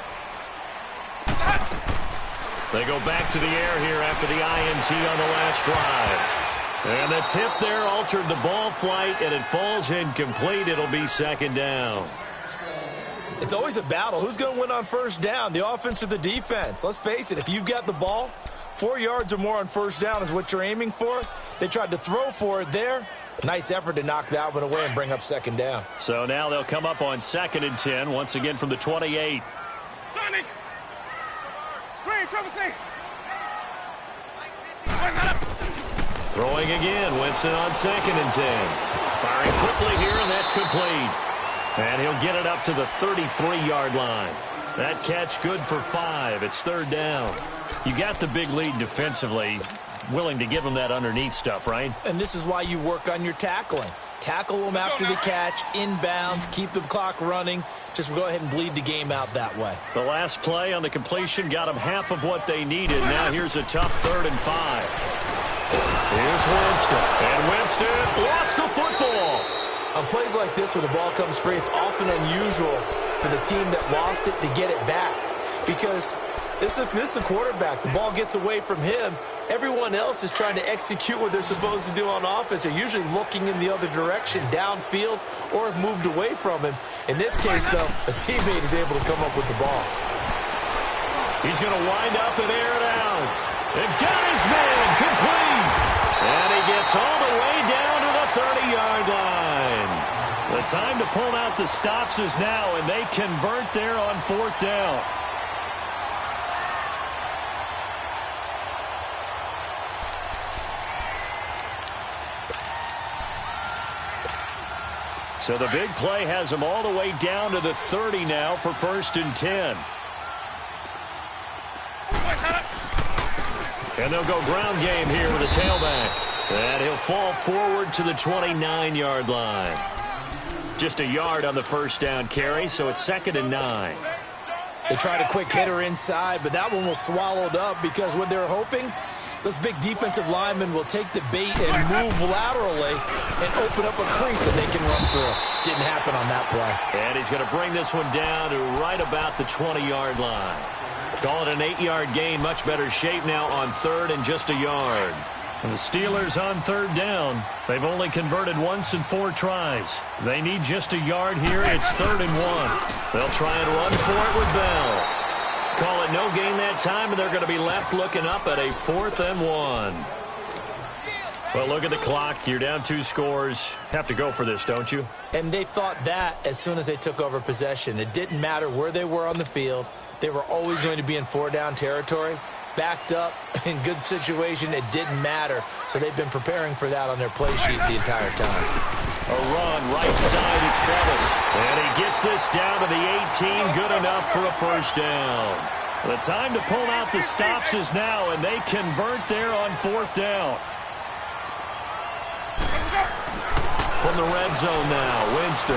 Speaker 1: They go back to the air here after the INT on the last drive. And the tip there altered the ball flight, and it falls incomplete. It'll be second down.
Speaker 2: It's always a battle. Who's going to win on first down, the offense or the defense? Let's face it, if you've got the ball, 4 yards or more on first down is what you're aiming for. They tried to throw for it there. Nice effort to knock that one away and bring up second down.
Speaker 1: So now they'll come up on 2nd and 10, once again from the 28.
Speaker 3: Sonic! Green, trouble C!
Speaker 1: Throwing again, Winston on 2nd and 10. Firing quickly here, and that's complete. And he'll get it up to the 33-yard line. That catch good for 5. It's 3rd down. You got the big lead defensively. Willing to give them that underneath stuff, right?
Speaker 2: And this is why you work on your tackling. Tackle them after the catch, inbounds, keep the clock running. Just go ahead and bleed the game out that way.
Speaker 1: The last play on the completion got them half of what they needed. Now here's a tough 3rd and 5. Here's Winston. And Winston lost the football.
Speaker 2: On plays like this where the ball comes free, it's often unusual for the team that lost it to get it back. Because this is the quarterback. The ball gets away from him. Everyone else is trying to execute what they're supposed to do on offense. They're usually looking in the other direction, downfield, or have moved away from him. In this case, though, a teammate is able to come up with the ball.
Speaker 1: He's going to wind up and air it out. And got his man complete. And he gets all the way down to the 30-yard line. The time to pull out the stops is now, and they convert there on 4th down. So the big play has them all the way down to the 30 now for 1st and 10. And they'll go ground game here with a tailback. And he'll fall forward to the 29-yard line. Just a yard on the first down carry, so it's 2nd and 9.
Speaker 2: They tried a quick hitter inside, but that one was swallowed up because what they're hoping, those big defensive linemen will take the bait and move laterally and open up a crease that they can run through. Didn't happen on that play.
Speaker 1: And he's going to bring this one down to right about the 20-yard line. Call it an 8-yard gain. Much better shape now on 3rd and just a yard. And the Steelers on 3rd down. They've only converted once in 4 tries. They need just a yard here. It's 3rd and 1. They'll try and run for it with Bell. Call it no gain that time, and they're going to be left looking up at a 4th and 1. Well, look at the clock. You're down 2 scores. Have to go for this, don't you?
Speaker 2: And they thought that as soon as they took over possession. It didn't matter where they were on the field. They were always going to be in 4-down territory. Backed up, in good situation, it didn't matter. So they've been preparing for that on their play sheet the entire time.
Speaker 1: A run right side, it's Bettis. And he gets this down to the 18, good enough for a 1st down. The time to pull out the stops is now, and they convert there on 4th down. From the red zone now, Winston.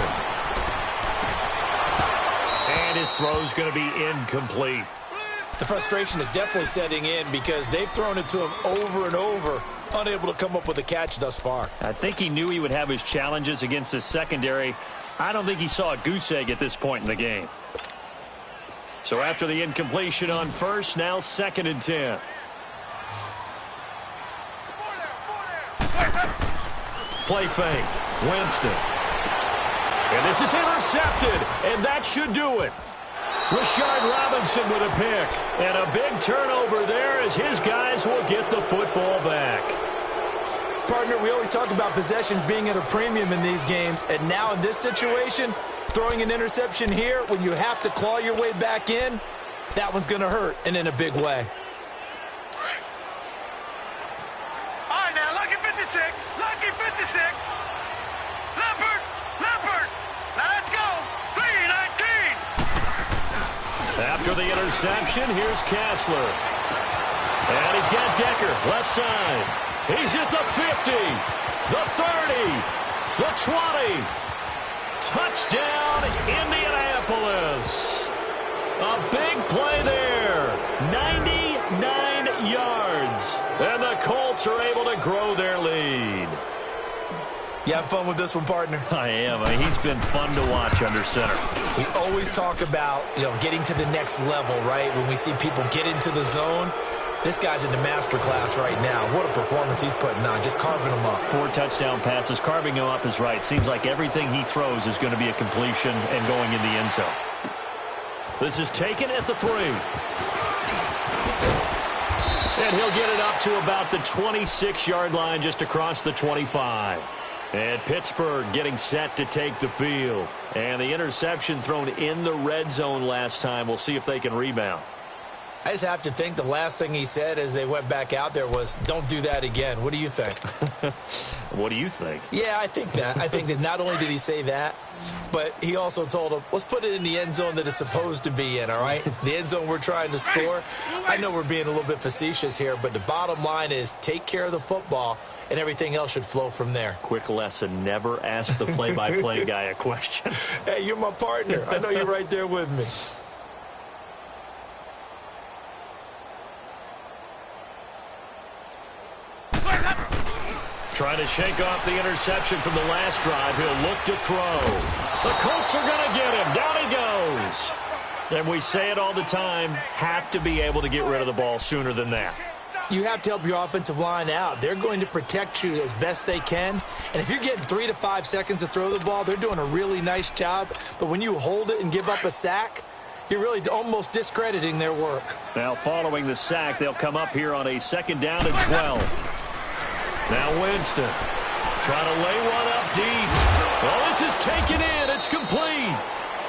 Speaker 1: And his throw's going to be incomplete.
Speaker 2: The frustration is definitely setting in because they've thrown it to him over and over, unable to come up with a catch thus far.
Speaker 1: I think he knew he would have his challenges against his secondary. I don't think he saw a goose egg at this point in the game. So after the incompletion on 1st, now 2nd and 10. Play fake. Winston. And this is intercepted, and that should do it. Rashard Robinson with a pick. And a big turnover there as his guys will get the football back.
Speaker 2: Partner, we always talk about possessions being at a premium in these games. And now in this situation, throwing an interception here when you have to claw your way back in, that one's going to hurt, and in a big way.
Speaker 3: All right, now, lucky 56. Lucky 56. Leopard. Leopard. Now, let's go. 319.
Speaker 1: After the interception, here's Kessler. And he's got Decker, left side. He's at the 50, the 30, the 20. Touchdown, Indianapolis. A big play there. 99 yards. And the Colts are able to grow their lead.
Speaker 2: You have fun with this one, partner?
Speaker 1: I am. I mean, he's been fun to watch under center.
Speaker 2: We always talk about, getting to the next level, right? When we see people get into the zone, this guy's in the master class right now. What a performance he's putting on, just carving them up. 4
Speaker 1: touchdown passes. Carving him up is right. Seems like everything he throws is going to be a completion and going in the end zone. This is taken at the 3. And he'll get it up to about the 26-yard line, just across the 25. And Pittsburgh getting set to take the field. And the interception thrown in the red zone last time. We'll see if they can rebound.
Speaker 2: I just have to think the last thing he said as they went back out there was, don't do that again. What do you think?
Speaker 1: What do you think?
Speaker 2: Yeah, I think that. I think that not only did he say that, but he also told him, let's put it in the end zone that it's supposed to be in, all right? The end zone we're trying to score. I know we're being a little bit facetious here, but the bottom line is take care of the football, and everything else should flow from there.
Speaker 1: Quick lesson, never ask the play-by-play guy a question.
Speaker 2: Hey, you're my partner. I know you're right there with me.
Speaker 1: Trying to shake off the interception from the last drive. He'll look to throw. The Colts are going to get him. Down he goes. And we say it all the time, have to be able to get rid of the ball sooner than that.
Speaker 2: You have to help your offensive line out. They're going to protect you as best they can. And if you're getting 3 to 5 seconds to throw the ball, they're doing a really nice job. But when you hold it and give up a sack, you're really almost discrediting their work.
Speaker 1: Now following the sack, they'll come up here on a 2nd down and 12. Now Winston trying to lay one up deep. Well, this is taken in. It's complete.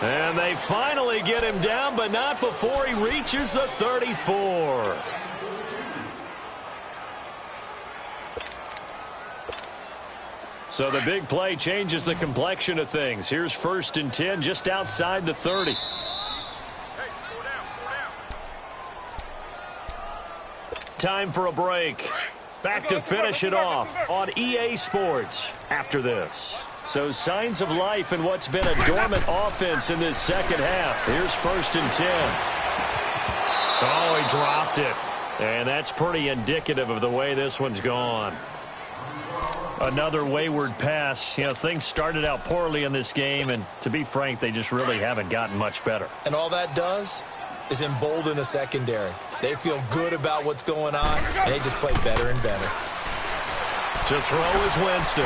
Speaker 1: And they finally get him down, but not before he reaches the 34. So the big play changes the complexion of things. Here's 1st and 10 just outside the 30. Time for a break. Back to finish it off on EA Sports after this. So signs of life in what's been a dormant offense in this second half. Here's 1st and 10. Oh, he dropped it. And that's pretty indicative of the way this one's gone. Another wayward pass. Things started out poorly in this game, and to be frank, they just really haven't gotten much better.
Speaker 2: And all that does is embolden the secondary. They feel good about what's going on, and they just play better and better.
Speaker 1: To throw is Winston.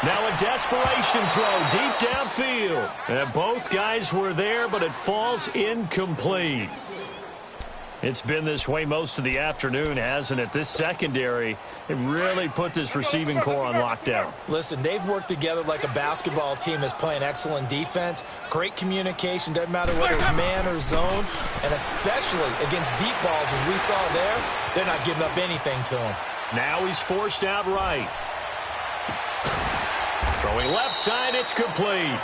Speaker 1: Now a desperation throw deep downfield. And both guys were there, but it falls incomplete. It's been this way most of the afternoon, hasn't it? This secondary, it really put this receiving core on lockdown.
Speaker 2: Listen, they've worked together like a basketball team that's playing excellent defense. Great communication, doesn't matter whether it's man or zone. And especially against deep balls, as we saw there, they're not giving up anything to him.
Speaker 1: Now he's forced out right. Throwing left side, it's complete.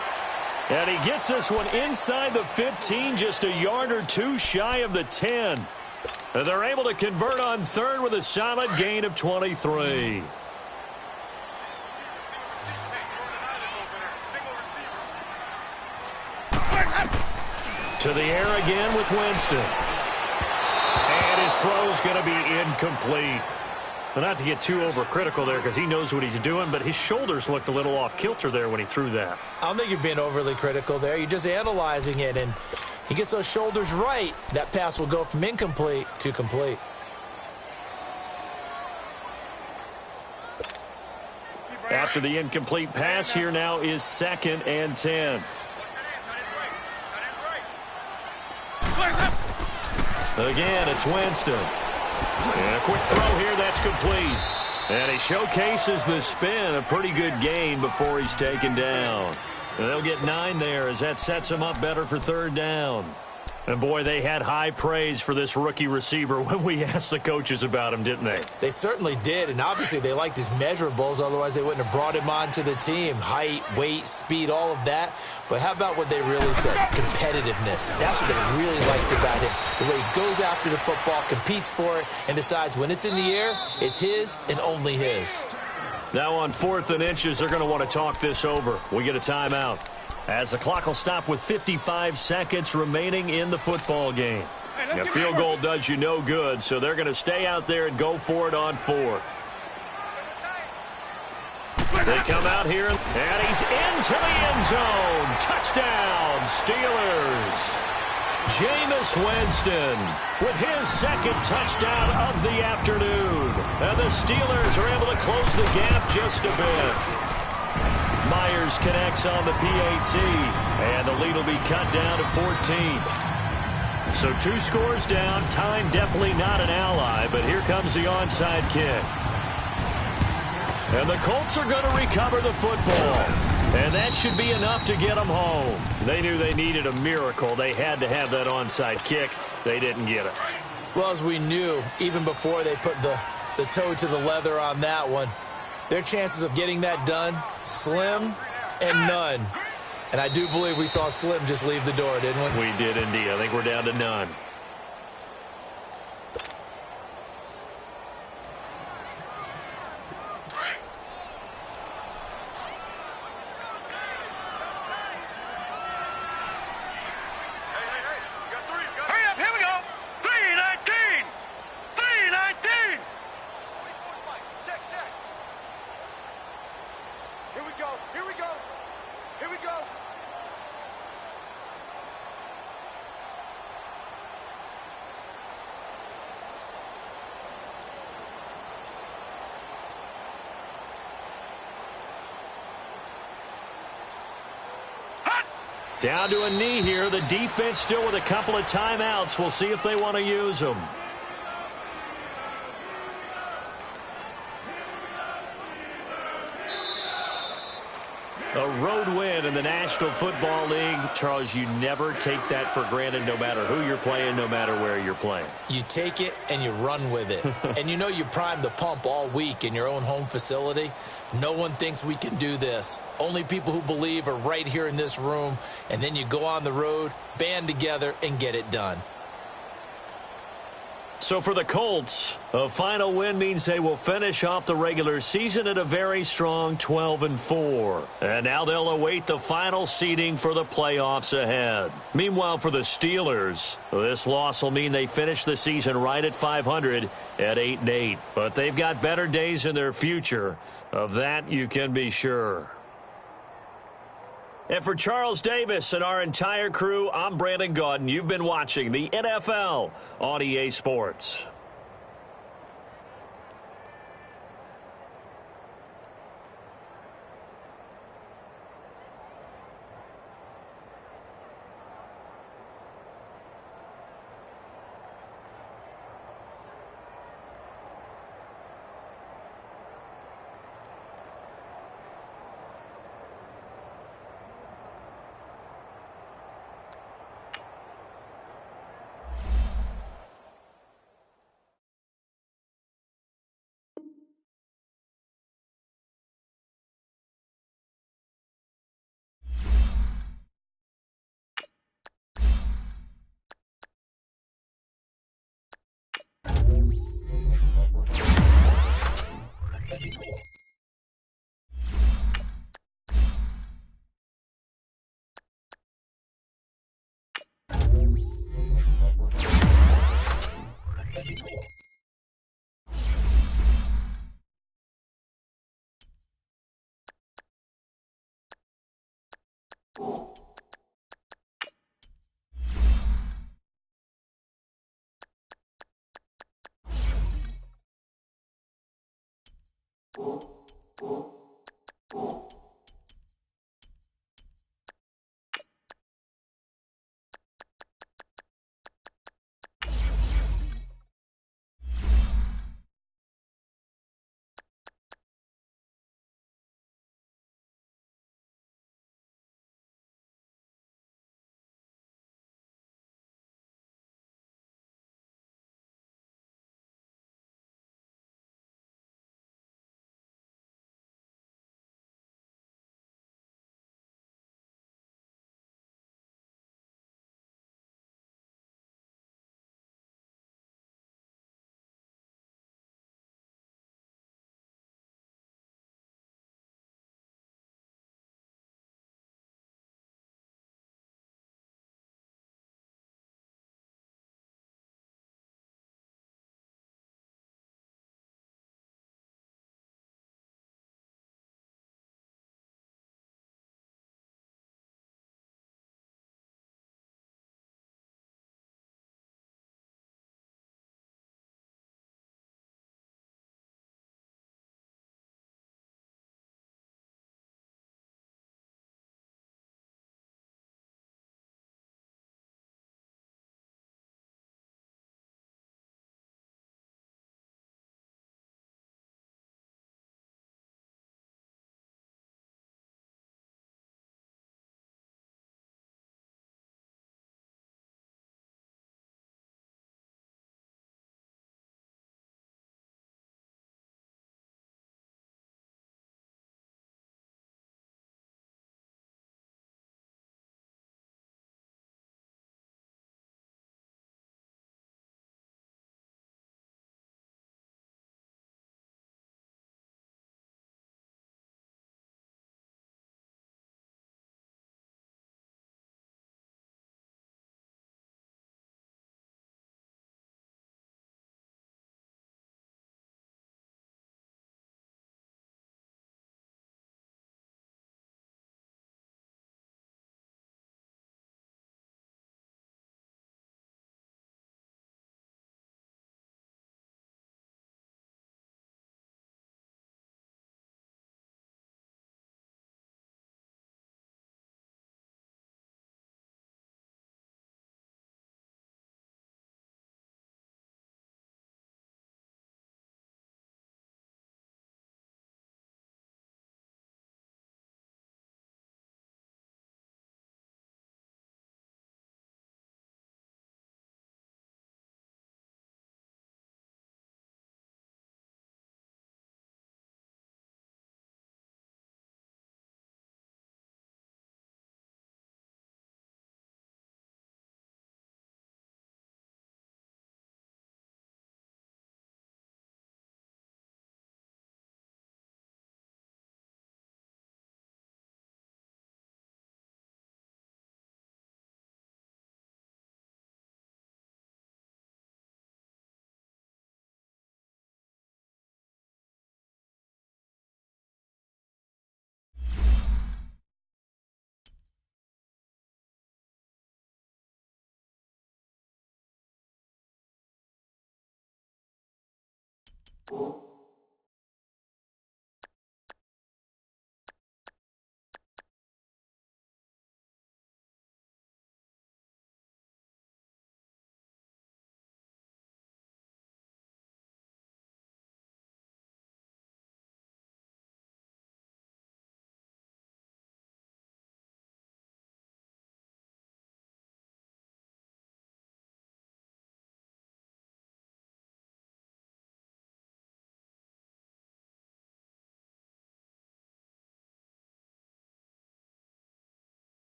Speaker 1: And he gets this one inside the 15, just a yard or two shy of the 10. And they're able to convert on 3rd with a solid gain of 23. To the air again with Winston. And his throw's going to be incomplete. Well, not to get too overcritical there because he knows what he's doing, but his shoulders looked a little off kilter there when he threw that.
Speaker 2: I don't think you're being overly critical there. You're just analyzing it, and he gets those shoulders right. That pass will go from incomplete to complete.
Speaker 1: After the incomplete pass, here now is 2nd and 10. Again, it's Winston. And a quick throw here, that's complete. And he showcases the spin, a pretty good gain before he's taken down. And they'll get 9 there as that sets him up better for 3rd down. And, boy, they had high praise for this rookie receiver when we asked the coaches about him, didn't they?
Speaker 2: They certainly did, and obviously they liked his measurables. Otherwise, they wouldn't have brought him onto the team. Height, weight, speed, all of that. But how about what they really said? Competitiveness. That's what they really liked about him. The way he goes after the football, competes for it, and decides when it's in the air, it's his and only his.
Speaker 1: Now on 4th and inches, they're going to want to talk this over. We get a timeout, as the clock will stop with 55 seconds remaining in the football game. A field goal does you no good, so they're going to stay out there and go for it on 4th. They come out here, and he's into the end zone. Touchdown, Steelers. Jameis Winston with his second touchdown of the afternoon. And the Steelers are able to close the gap just a bit. Myers connects on the PAT, and the lead will be cut down to 14. So 2 scores down. Time definitely not an ally, but here comes the onside kick. And the Colts are going to recover the football. And that should be enough to get them home. They knew they needed a miracle. They had to have that onside kick. They didn't get it.
Speaker 2: Well, as we knew, even before they put the toe to the leather on that one, their chances of getting that done, slim and none. And I do believe we saw Slim just leave the door, didn't we?
Speaker 1: We did indeed. I think we're down to none. Down to a knee here. The defense still with a couple of timeouts. We'll see if they want to use them. A road win in the National Football League. Charles, you never take that for granted no matter who you're playing, no matter where you're playing.
Speaker 2: You take it and you run with it. And you know you primed the pump all week in your own home facility. No one thinks we can do this. Only people who believe are right here in this room. And then you go on the road, band together, and get it done.
Speaker 1: So for the Colts, a final win means they will finish off the regular season at a very strong 12-4. And now they'll await the final seeding for the playoffs ahead. Meanwhile, for the Steelers, this loss will mean they finish the season right at 500 at 8-8. But they've got better days in their future. Of that, you can be sure. And for Charles Davis and our entire crew, I'm Brandon Gaudin. You've been watching the NFL on EA Sports.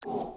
Speaker 4: You